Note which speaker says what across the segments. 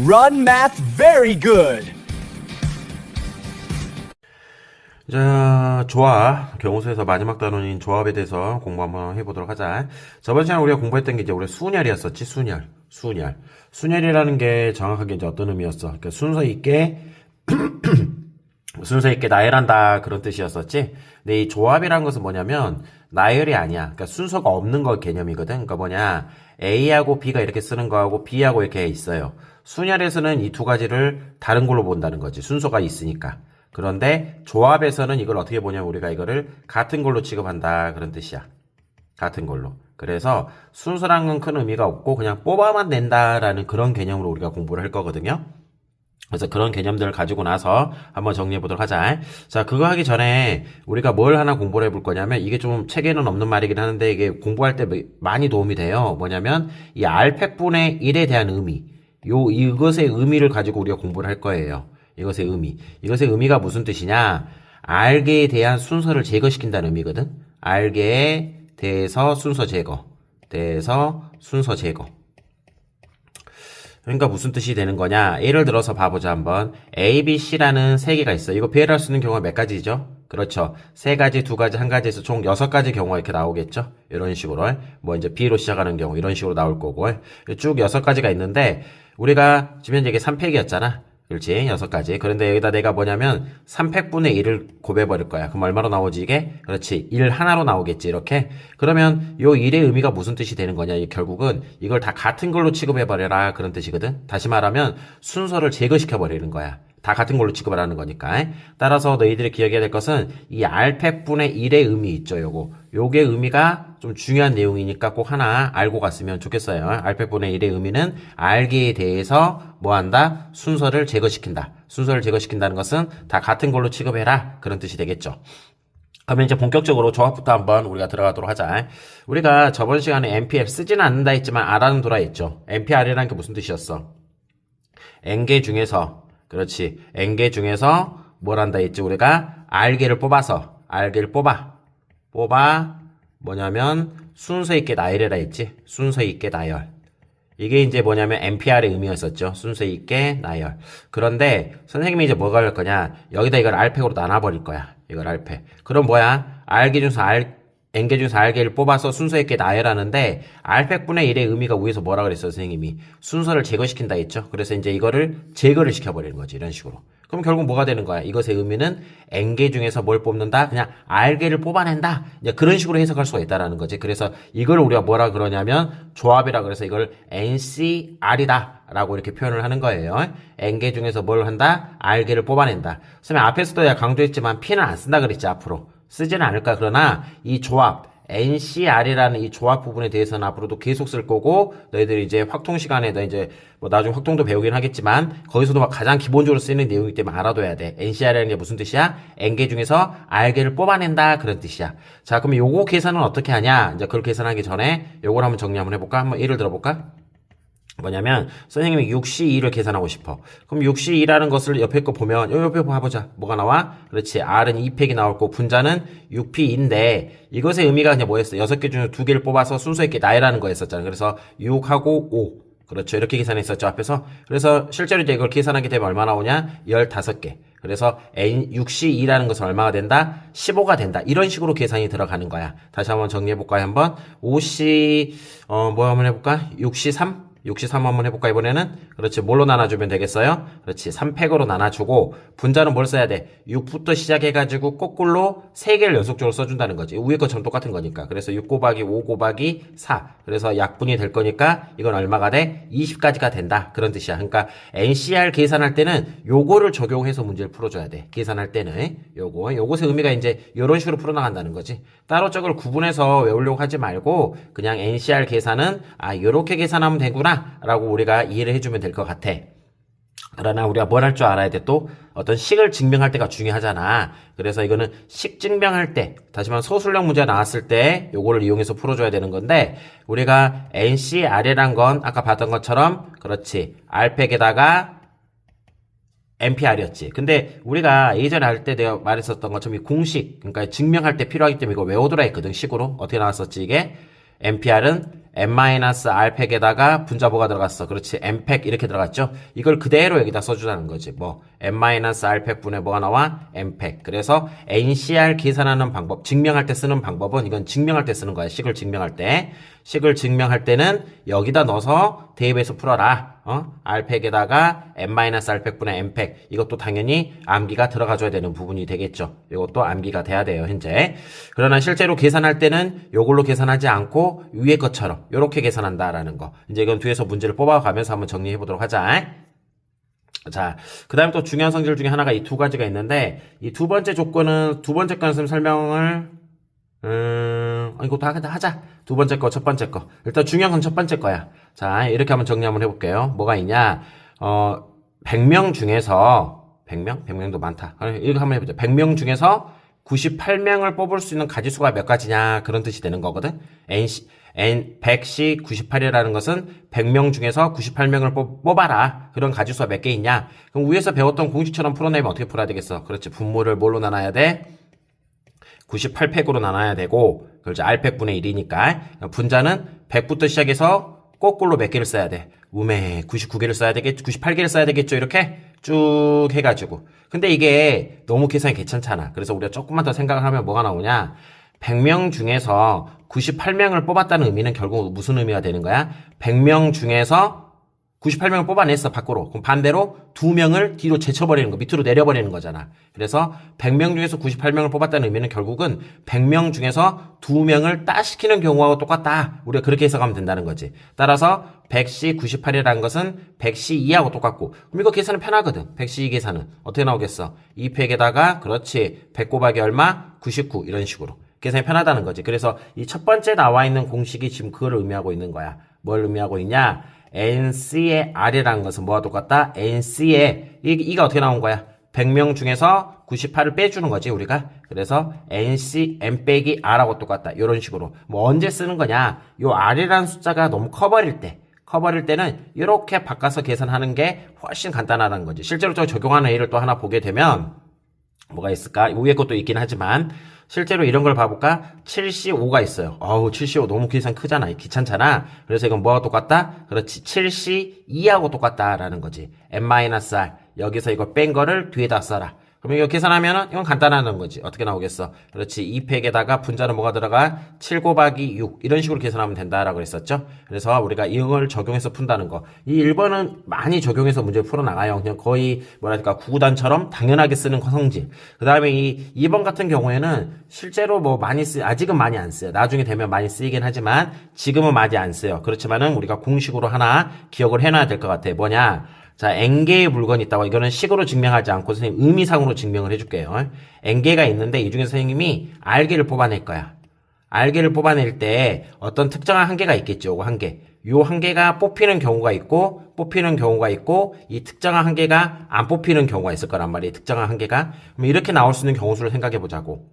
Speaker 1: Run math very good.
Speaker 2: 자, 조합. 경우수에서 마지막 단원인 조합에 대해서 공부 한번 해보도록 하자. 저번 시간에 우리가 공부했던 게 이제 우리 순열이었었지, 순열. 순열이라는 게 정확하게 이제 어떤 의미였어? 그러니까 순서 있게, 순서 있게 나열한다. 그런 뜻이었었지. 근데 이 조합이라는 것은 뭐냐면, 나열이 아니야. 그러니까 순서가 없는 거 개념이거든. 그러니까 뭐냐. A하고 B가 이렇게 쓰는 거하고 B하고 이렇게 있어요. 순열에서는 이 두 가지를 다른 걸로 본다는 거지. 순서가 있으니까. 그런데 조합에서는 이걸 어떻게 보냐면 우리가 이거를 같은 걸로 취급한다. 그런 뜻이야. 같은 걸로. 그래서 순서라는 건 큰 의미가 없고 그냥 뽑아만 낸다라는 그런 개념으로 우리가 공부를 할 거거든요. 그래서 그런 개념들을 가지고 나서 한번 정리해 보도록 하자. 자, 그거 하기 전에 우리가 뭘 하나 공부를 해볼 거냐면 이게 좀 책에는 없는 말이긴 하는데 이게 공부할 때 많이 도움이 돼요. 뭐냐면 이 R팩분의 1에 대한 의미. 이것의 의미를 가지고 우리가 공부를 할 거예요. 이것의 의미. 이것의 의미가 무슨 뜻이냐? 알게에 대한 순서를 제거시킨다는 의미거든. 알게에 대해서 순서 제거. 그러니까 무슨 뜻이 되는 거냐? 예를 들어서 봐보자 한번. A, B, C라는 세 개가 있어. 이거 배열할 수 있는 경우가 몇 가지죠? 그렇죠. 세 가지, 두 가지, 한 가지에서 총 6가지 경우가 이렇게 나오겠죠? 이런 식으로. 뭐 이제 B로 시작하는 경우 이런 식으로 나올 거고. 쭉 6가지가 있는데 우리가 지금 현재 이게 3팩이었잖아. 그렇지. 6가지. 그런데 여기다 내가 뭐냐면 3팩분의 1을 곱해버릴 거야. 그럼 얼마로 나오지 이게? 그렇지. 1 하나로 나오겠지. 이렇게. 그러면 요 1의 의미가 무슨 뜻이 되는 거냐? 결국은 이걸 다 같은 걸로 취급해버려라. 그런 뜻이거든. 다시 말하면 순서를 제거시켜버리는 거야. 다 같은 걸로 취급을 하는 거니까. 따라서 너희들이 기억해야 될 것은 이 R팩분의 1의 의미 있죠. 요게 의미가 좀 중요한 내용이니까 꼭 하나 알고 갔으면 좋겠어요. R팩분의 1의 의미는 알게에 대해서 뭐 한다? 순서를 제거시킨다. 순서를 제거시킨다는 것은 다 같은 걸로 취급해라. 그런 뜻이 되겠죠. 그러면 이제 본격적으로 조합부터 한번 우리가 들어가도록 하자. 우리가 저번 시간에 NPR 쓰지는 않는다 했지만 R하는 도라 했죠. NPR이라는 게 무슨 뜻이었어? N개 중에서 그렇지. N개 중에서 뭘 한다 했지? 우리가 R개를 뽑아. 뭐냐면 순서 있게 나열해라 했지. 순서 있게 나열. 이게 이제 뭐냐면 NPR의 의미였었죠. 순서 있게 나열. 그런데 선생님이 이제 뭐가 할 거냐? 여기다 이걸 R팩으로 나눠버릴 거야. 이걸 R팩. 그럼 뭐야? N개 중에서 R개를 뽑아서 순서 있게 나열하는데 R팩분의 1의 의미가 위에서 뭐라 그랬어요, 선생님이? 순서를 제거시킨다 했죠. 그래서 이제 이거를 제거를 시켜버리는 거지, 이런 식으로. 그럼 결국 뭐가 되는 거야? 이것의 의미는 N개 중에서 뭘 뽑는다? 그냥 R개를 뽑아낸다. 이제 그런 식으로 해석할 수가 있다라는 거지. 그래서 이걸 우리가 뭐라 그러냐면 조합이라 그래서 이걸 NCR이다 라고 이렇게 표현을 하는 거예요. N개 중에서 뭘 한다? R개를 뽑아낸다. 선생님 앞에서도 내가 강조했지만 P는 안 쓴다 그랬지, 앞으로. 쓰지는 않을까. 그러나 이 조합 NCR이라는 이 조합 부분에 대해서는 앞으로도 계속 쓸 거고 너희들이 이제 확통 시간에 너 이제 뭐 나중에 확통도 배우긴 하겠지만 거기서도 가장 기본적으로 쓰이는 내용이기 때문에 알아둬야 돼. NCR이라는 게 무슨 뜻이야? N개 중에서 R개를 뽑아낸다 그런 뜻이야. 자, 그럼 요거 계산은 어떻게 하냐? 이제 그걸 계산하기 전에 요걸 한번 정리 한번 해볼까? 한번 예를 들어볼까? 뭐냐면 선생님이 6C2를 계산하고 싶어. 그럼 6C2라는 것을 옆에 거 보면 옆에 봐보자. 뭐가 나와? 그렇지. R은 2팩이 나올 거고 분자는 6P인데 이것의 의미가 그냥 뭐였어? 6개 중에 2개를 뽑아서 순서 있게 나열하는 거였었잖아. 그래서 6하고 5. 그렇죠. 이렇게 계산했었죠. 앞에서. 그래서 실제로 이제 이걸 계산하게 되면 얼마 나오냐? 15개. 그래서 6C2라는 것은 얼마가 된다? 15가 된다. 이런 식으로 계산이 들어가는 거야. 다시 한번 정리해볼까요? 한번 5C 뭐 한번 해볼까? 6C3? 63 한번 해볼까 이번에는? 그렇지. 뭘로 나눠주면 되겠어요? 그렇지. 3팩으로 나눠주고 분자는 뭘 써야 돼? 6부터 시작해가지고 거꾸로 3개를 연속적으로 써준다는 거지. 위에 것처럼 똑같은 거니까. 그래서 6 곱하기 5 곱하기 4. 그래서 약분이 될 거니까 이건 얼마가 돼? 20까지가 된다. 그런 뜻이야. 그러니까 NCR 계산할 때는 요거를 적용해서 문제를 풀어줘야 돼. 계산할 때는 요것의 의미가 이제 이런 식으로 풀어나간다는 거지. 따로 저걸 구분해서 외우려고 하지 말고 그냥 NCR 계산은 요렇게 계산하면 되구나 라고 우리가 이해를 해주면 될 것 같아. 그러나 우리가 뭘 할 줄 알아야 돼. 또 어떤 식을 증명할 때가 중요하잖아. 그래서 이거는 식 증명할 때 다시 말하면 소수령 문제가 나왔을 때 요거를 이용해서 풀어줘야 되는 건데 우리가 NCR이란 건 아까 봤던 것처럼 그렇지. R팩에다가 NPR이었지. 근데 우리가 예전에 할 때 내가 말했었던 것처럼 이 공식 그러니까 증명할 때 필요하기 때문에 이거 외우더라 했거든. 식으로. 어떻게 나왔었지 이게? NPR은 n-r팩에다가 분자 뭐가 들어갔어? 그렇지. n팩 이렇게 들어갔죠? 이걸 그대로 여기다 써주자는 거지. 뭐 n-r팩 분의 뭐가 나와? n팩. 그래서 NCR 계산하는 방법, 증명할 때 쓰는 방법은 이건 증명할 때 쓰는 거야. 식을 증명할 때. 식을 증명할 때는 여기다 넣어서 대입해서 풀어라. r팩에다가 n-r팩 분의 n팩. 이것도 당연히 암기가 들어가줘야 되는 부분이 되겠죠. 이것도 암기가 돼야 돼요, 현재. 그러나 실제로 계산할 때는 요걸로 계산하지 않고 위에 것처럼 요렇게 계산한다라는 거. 이제 이건 뒤에서 문제를 뽑아가면서 한번 정리해 보도록 하자. 자, 그 다음에 또 중요한 성질 중에 하나가 이 두 가지가 있는데, 이 두 번째 조건은, 두 번째 거는 설명을, 이것도 하자. 두 번째 거, 첫 번째 거. 일단 중요한 건 첫 번째 거야. 자, 이렇게 한번 정리 한번 해볼게요. 뭐가 있냐. 100명 중에서, 100명? 100명도 많다. 이거 한번 해보자. 100명 중에서 98명을 뽑을 수 있는 가지수가 몇 가지냐. 그런 뜻이 되는 거거든. 100시 98이라는 것은 100명 중에서 98명을 뽑아라. 그런 가지수가 몇 개 있냐. 그럼 위에서 배웠던 공식처럼 풀어내면 어떻게 풀어야 되겠어? 그렇지. 분모를 뭘로 나눠야 돼? 98팩으로 나눠야 되고, 그렇지. R팩분의 1이니까. 분자는 100부터 시작해서 거꾸로 몇 개를 써야 돼? 99개를 써야 되겠죠? 98개를 써야 되겠죠? 이렇게 쭉 해가지고. 근데 이게 너무 계산이 괜찮잖아. 그래서 우리가 조금만 더 생각을 하면 뭐가 나오냐? 100명 중에서 98명을 뽑았다는 의미는 결국 무슨 의미가 되는 거야? 100명 중에서 98명을 뽑아냈어, 밖으로. 그럼 반대로 2명을 뒤로 제쳐버리는 거, 밑으로 내려버리는 거잖아. 그래서 100명 중에서 98명을 뽑았다는 의미는 결국은 100명 중에서 2명을 따시키는 경우하고 똑같다. 우리가 그렇게 해석하면 된다는 거지. 따라서 100시 98이라는 것은 100시 2하고 똑같고. 그럼 이거 계산은 편하거든. 100시 2 계산은. 어떻게 나오겠어? 2팩에다가, 그렇지. 100 곱하기 얼마? 99. 이런 식으로. 계산이 편하다는 거지. 그래서 이 첫 번째 나와 있는 공식이 지금 그걸 의미하고 있는 거야. 뭘 의미하고 있냐? NC의 R이라는 것은 뭐와 똑같다? NC의 이가 어떻게 나온 거야? 100명 중에서 98을 빼주는 거지 우리가. 그래서 NC N 빼기 R하고 똑같다. 이런 식으로. 뭐 언제 쓰는 거냐? 요 R이라는 숫자가 너무 커버릴 때는 이렇게 바꿔서 계산하는 게 훨씬 간단하다는 거지. 실제로 저 적용하는 예를 또 하나 보게 되면 뭐가 있을까? 위에 것도 있긴 하지만 실제로 이런 걸 봐볼까? 7C5가 있어요. 7C5 너무 계산 크잖아. 귀찮잖아. 그래서 이건 뭐하고 똑같다? 그렇지. 7C2하고 똑같다라는 거지. n-r. 여기서 이거 뺀 거를 뒤에다 써라. 그럼 이거 계산하면은 이건 간단하다는 거지. 어떻게 나오겠어? 그렇지. 2팩에다가 분자는 뭐가 들어가? 7 곱하기 6. 이런 식으로 계산하면 된다라고 그랬었죠. 그래서 우리가 이걸 적용해서 푼다는 거. 이 1번은 많이 적용해서 문제를 풀어나가요. 그냥 거의 뭐랄까 구구단처럼 당연하게 쓰는 성질. 그 다음에 이 2번 같은 경우에는 실제로 뭐 많이 아직은 많이 안 써요. 나중에 되면 많이 쓰이긴 하지만 지금은 많이 안 써요. 그렇지만은 우리가 공식으로 하나 기억을 해놔야 될 것 같아. 뭐냐? 자, n개의 물건이 있다고. 이거는 식으로 증명하지 않고 선생님 의미상으로 증명을 해줄게요. n개가 있는데 이 중에서 선생님이 r개를 뽑아낼 거야. r개를 뽑아낼 때 어떤 특정한 한계가 있겠죠. 요거 한계. 요 한계가 뽑히는 경우가 있고 이 특정한 한계가 안 뽑히는 경우가 있을 거란 말이에요. 특정한 한계가. 그럼 이렇게 나올 수 있는 경우수를 생각해 보자고.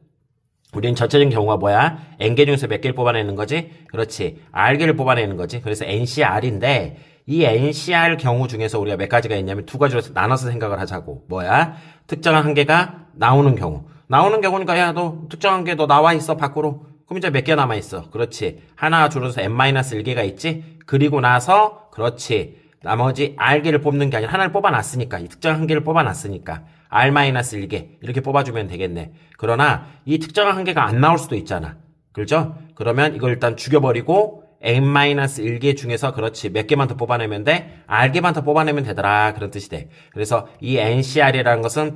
Speaker 2: 우리는 전체적인 경우가 뭐야? n개 중에서 몇 개를 뽑아내는 거지? 그렇지. r개를 뽑아내는 거지. 그래서 NCR인데 이 NCR 경우 중에서 우리가 몇 가지가 있냐면 두 가지로 나눠서 생각을 하자고. 뭐야? 특정한 한계가 나오는 경우. 나오는 경우니까 야, 너 특정한 게 너 나와 있어 밖으로. 그럼 이제 몇 개 남아 있어. 그렇지. 하나 줄여서 n-1개가 있지. 그리고 나서 그렇지. 나머지 r개를 뽑는 게 아니라 하나를 뽑아놨으니까. 이 특정한 한계를 뽑아놨으니까. r-1개 이렇게 뽑아주면 되겠네. 그러나 이 특정한 한계가 안 나올 수도 있잖아. 그렇죠? 그러면 이걸 일단 죽여버리고 n-1개 중에서 그렇지 몇 개만 더 뽑아내면 돼? r개만 더 뽑아내면 되더라. 그런 뜻이 돼. 그래서 이 NCR이라는 것은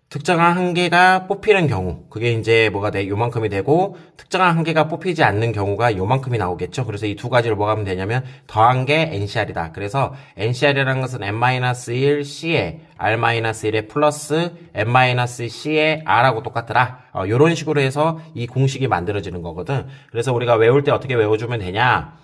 Speaker 2: 특정한 한계가 뽑히는 경우, 그게 이제 뭐가 돼? 요만큼이 되고, 특정한 한계가 뽑히지 않는 경우가 요만큼이 나오겠죠? 그래서 이 두 가지를 뭐가 하면 되냐면, 더한 게 NCR이다. 그래서 NCR이라는 것은 n-1 C에 r-1에 플러스 n-C에 r하고 똑같더라. 요런 식으로 해서 이 공식이 만들어지는 거거든. 그래서 우리가 외울 때 어떻게 외워주면 되냐?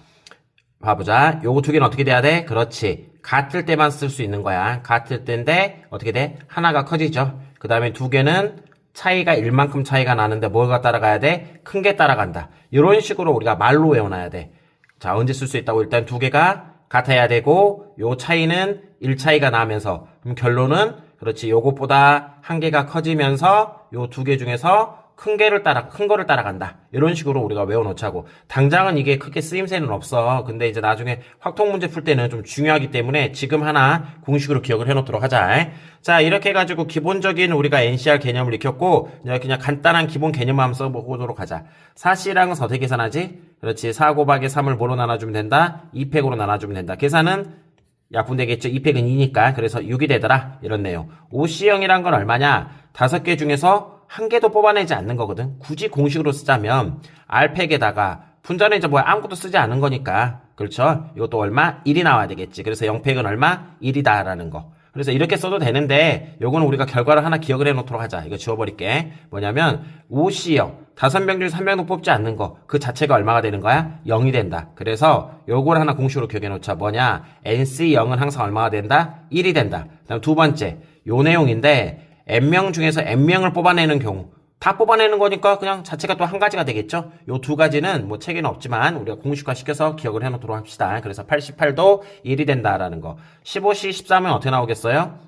Speaker 2: 봐보자. 요거 두 개는 어떻게 돼야 돼? 그렇지. 같을 때만 쓸 수 있는 거야. 같을 때인데, 어떻게 돼? 하나가 커지죠? 그 다음에 두 개는 차이가 1만큼 차이가 나는데 뭐가 따라가야 돼? 큰 게 따라간다. 이런 식으로 우리가 말로 외워놔야 돼. 자, 언제 쓸 수 있다고? 일단 두 개가 같아야 되고 요 차이는 1 차이가 나면서 그럼 결론은 그렇지. 요것보다 한 개가 커지면서 요 두 개 중에서 큰 거를 따라간다. 이런 식으로 우리가 외워놓자고. 당장은 이게 크게 쓰임새는 없어. 근데 이제 나중에 확통 문제 풀 때는 좀 중요하기 때문에 지금 하나 공식으로 기억을 해놓도록 하자. 자, 이렇게 해가지고 기본적인 우리가 NCR 개념을 익혔고, 이제 그냥 간단한 기본 개념만 한번 써보도록 하자. 4C랑은 어떻게 계산하지? 그렇지. 4 곱하기 3을 뭐로 나눠주면 된다? 2팩으로 나눠주면 된다. 계산은 약분되겠죠. 2팩은 2니까. 그래서 6이 되더라. 이런 내용. OC형이란 건 얼마냐? 5개 중에서 한 개도 뽑아내지 않는 거거든. 굳이 공식으로 쓰자면 R팩에다가 분자는 이제 뭐 아무것도 쓰지 않은 거니까. 그렇죠? 이것도 얼마? 1이 나와야 되겠지. 그래서 0팩은 얼마? 1이다라는 거. 그래서 이렇게 써도 되는데 요거는 우리가 결과를 하나 기억을 해놓도록 하자. 이거 지워버릴게. 뭐냐면 OC형 5명 중에서 1명도 뽑지 않는 거 그 자체가 얼마가 되는 거야? 0이 된다. 그래서 요걸 하나 공식으로 기억해놓자. 뭐냐? NC0은 항상 얼마가 된다? 1이 된다. 그다음 두 번째 요 내용인데 N명 중에서 N명을 뽑아내는 경우 다 뽑아내는 거니까 그냥 자체가 또 한 가지가 되겠죠? 요 두 가지는 뭐 책에는 없지만 우리가 공식화 시켜서 기억을 해놓도록 합시다. 그래서 88도 1이 된다라는 거. 15C 13은 어떻게 나오겠어요?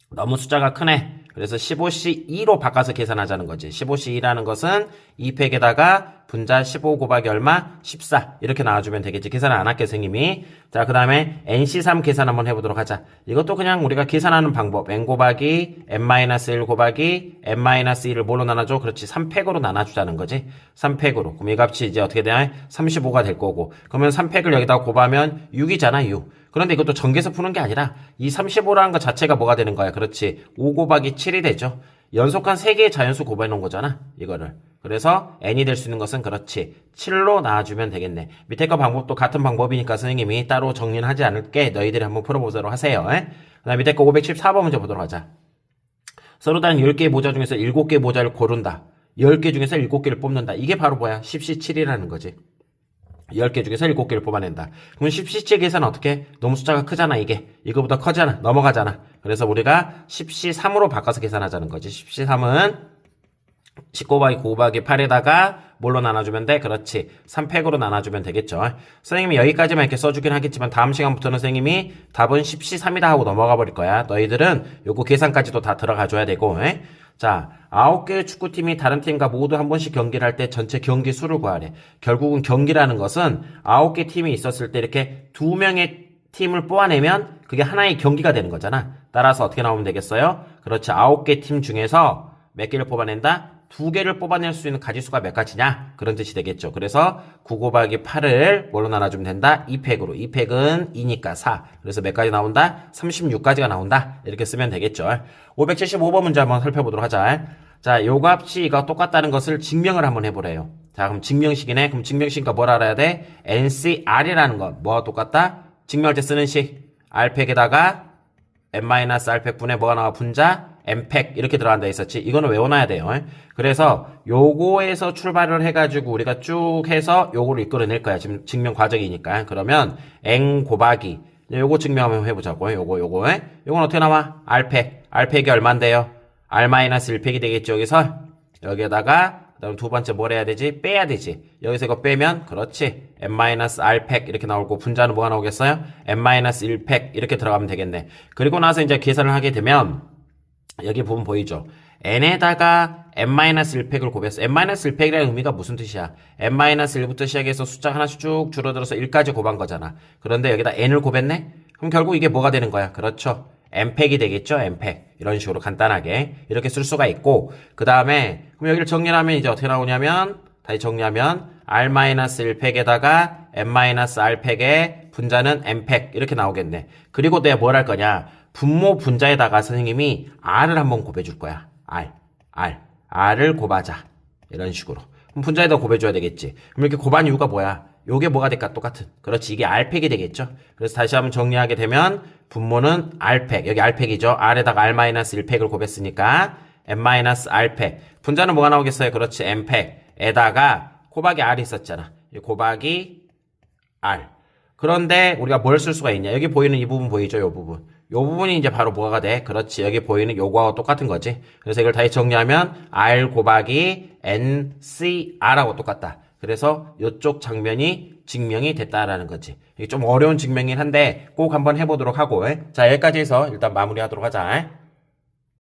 Speaker 2: 너무 숫자가 크네. 그래서 15C2로 바꿔서 계산하자는 거지. 15C2라는 것은 2팩에다가 분자 15 곱하기 얼마? 14 이렇게 나와주면 되겠지. 계산을 안 할게 선생님이. 자, 그 다음에 NC3 계산 한번 해보도록 하자. 이것도 그냥 우리가 계산하는 방법. N 곱하기 N-1 곱하기 N-1을 뭘로 나눠줘? 그렇지. 3팩으로 나눠주자는 거지. 3팩으로. 그럼 이 값이 이제 어떻게 되냐? 35가 될 거고. 그러면 3팩을 여기다가 곱하면 6이잖아. 6. 그런데 이것도 전개해서 푸는 게 아니라 이 35라는 것 자체가 뭐가 되는 거야? 그렇지. 5 곱하기 7이 되죠. 연속한 3개의 자연수 곱해 놓은 거잖아. 이거를. 그래서 n이 될 수 있는 것은 그렇지. 7로 나와주면 되겠네. 밑에 거 방법도 같은 방법이니까 선생님이 따로 정리는 하지 않을게. 너희들이 한번 풀어보도록 하세요. 그 다음 밑에 거 514번 문제 보도록 하자. 서로 다른 10개의 모자 중에서 7개의 모자를 고른다. 10개 중에서 7개를 뽑는다. 이게 바로 뭐야? 10C7이라는 거지. 10개 중에서 7개를 뽑아낸다. 그럼 10C7 계산은 어떻게? 너무 숫자가 크잖아, 이게. 이거보다 커잖아. 넘어가잖아. 그래서 우리가 10C3으로 바꿔서 계산하자는 거지. 10C3은 19 곱하기 9 곱하기 8에다가 뭘로 나눠주면 돼? 그렇지. 3팩으로 나눠주면 되겠죠. 선생님이 여기까지만 이렇게 써주긴 하겠지만 다음 시간부터는 선생님이 답은 10C3이다 하고 넘어가 버릴 거야. 너희들은 요거 계산까지도 다 들어가 줘야 되고. 자, 9개의 축구팀이 다른 팀과 모두 한 번씩 경기를 할 때 전체 경기 수를 구하래. 결국은 경기라는 것은 9개 팀이 있었을 때 이렇게 2명의 팀을 뽑아내면 그게 하나의 경기가 되는 거잖아. 따라서 어떻게 나오면 되겠어요? 그렇지. 9개 팀 중에서 몇 개를 뽑아낸다? 2개를 뽑아낼 수 있는 가지수가 몇 가지냐? 그런 뜻이 되겠죠. 그래서 9 곱하기 8을 뭘로 나눠주면 된다? 2팩으로. 2팩은 2니까 4. 그래서 몇 가지 나온다? 36가지가 나온다. 이렇게 쓰면 되겠죠. 575번 문제 한번 살펴보도록 하자. 자, 요 값이 이거 똑같다는 것을 증명을 한번 해보래요. 자, 그럼 증명식이네. 그럼 증명식이니까 뭘 알아야 돼? NCR이라는 거. 뭐가 똑같다? 증명할 때 쓰는 식. R팩에다가 N-R팩분에 뭐가 나와? 분자? N팩 이렇게 들어간다 했었지. 이거는 외워놔야 돼요. 그래서 요거에서 출발을 해가지고 우리가 쭉 해서 요거를 이끌어낼 거야. 지금 증명 과정이니까. 그러면 N 곱하기 요거 증명 한번 해보자고. 요건 어떻게 나와? R팩. R팩이 얼만데요? R-1팩이 되겠죠. 여기에다가 그다음 두 번째 뭘 해야 되지? 빼야 되지. 여기서 이거 빼면 그렇지. N-R팩 이렇게 나오고 분자는 뭐가 나오겠어요? N-1팩 이렇게 들어가면 되겠네. 그리고 나서 이제 계산을 하게 되면 여기 부분 보이죠? n에다가 n-1팩을 곱했어. n-1팩이라는 의미가 무슨 뜻이야? n-1부터 시작해서 숫자 하나씩 쭉 줄어들어서 1까지 곱한 거잖아. 그런데 여기다 n을 곱했네? 그럼 결국 이게 뭐가 되는 거야? 그렇죠. n팩이 되겠죠? n팩. 이런 식으로 간단하게 이렇게 쓸 수가 있고 그 다음에 그럼 여기를 정리하면 이제 어떻게 나오냐면 다시 정리하면 r-1팩에다가 n-r팩의 분자는 n팩 이렇게 나오겠네. 그리고 내가 뭘 할 거냐? 분모 분자에다가 선생님이 R을 한번 곱해줄 거야. R을 곱하자. 이런 식으로. 그럼 분자에다 곱해줘야 되겠지. 그럼 이렇게 곱한 이유가 뭐야? 요게 뭐가 될까? 똑같은. 그렇지. 이게 R팩이 되겠죠. 그래서 다시 한번 정리하게 되면 분모는 R팩. 여기 R팩이죠. R에다가 R-1팩을 곱했으니까 N-R팩. 분자는 뭐가 나오겠어요? 그렇지. N팩에다가 곱하기 R이 있었잖아. 곱하기 R. 그런데 우리가 뭘 쓸 수가 있냐? 여기 보이는 이 부분 보이죠? 요 부분. 요 부분이 이제 바로 뭐가 돼? 그렇지. 여기 보이는 요거하고 똑같은 거지. 그래서 이걸 다시 정리하면 R 곱하기 NCR하고 똑같다. 그래서 요쪽 장면이 증명이 됐다라는 거지. 이게 좀 어려운 증명이긴 한데 꼭 한번 해보도록 하고. 자, 여기까지 해서 일단 마무리하도록 하자.